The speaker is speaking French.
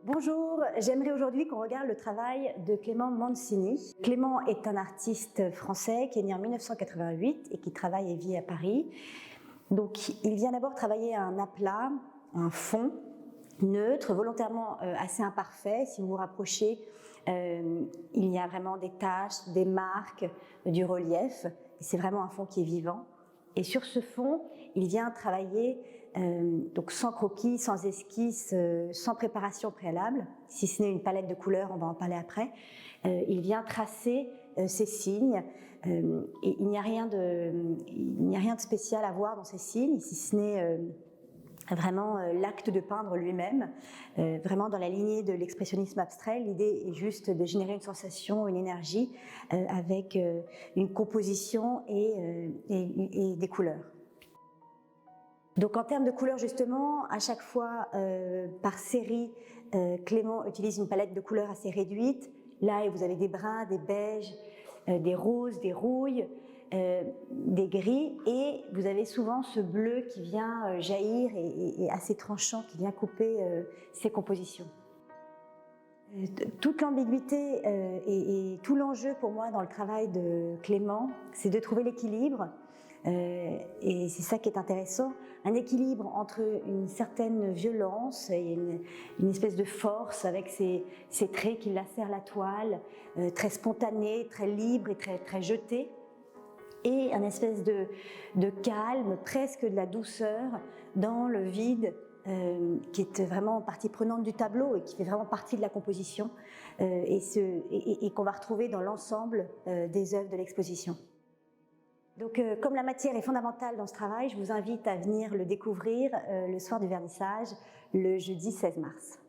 Bonjour, j'aimerais aujourd'hui qu'on regarde le travail de Clément Mancini. Clément est un artiste français qui est né en 1988 et qui travaille et vit à Paris. Donc il vient d'abord travailler un aplat, un fond neutre, volontairement assez imparfait. Si vous vous rapprochez, il y a vraiment des taches, des marques, du relief. C'est vraiment un fond qui est vivant. Et sur ce fond, il vient travailler donc sans croquis, sans esquisse, sans préparation préalable, si ce n'est une palette de couleurs, on va en parler après. Il vient tracer ces signes et il n'y a rien de spécial à voir dans ces signes, si ce n'est vraiment l'acte de peindre lui-même, vraiment dans la lignée de l'expressionnisme abstrait. L'idée est juste de générer une sensation, une énergie avec une composition et des couleurs. Donc en termes de couleurs justement, à chaque fois par série, Clément utilise une palette de couleurs assez réduite. Là vous avez des bruns, des beiges, des roses, des rouilles, des gris, et vous avez souvent ce bleu qui vient jaillir et assez tranchant, qui vient couper ces compositions. Toute l'ambiguïté et tout l'enjeu pour moi dans le travail de Clément, c'est de trouver l'équilibre, et c'est ça qui est intéressant, un équilibre entre une certaine violence et une espèce de force avec ces traits qui lacèrent la toile, très spontanés, très libres et très jetés, et un espèce de calme, presque de la douceur dans le vide, qui est vraiment partie prenante du tableau et qui fait vraiment partie de la composition et qu'on va retrouver dans l'ensemble des œuvres de l'exposition. Donc, comme la matière est fondamentale dans ce travail, je vous invite à venir le découvrir le soir du vernissage, le jeudi 16 mars.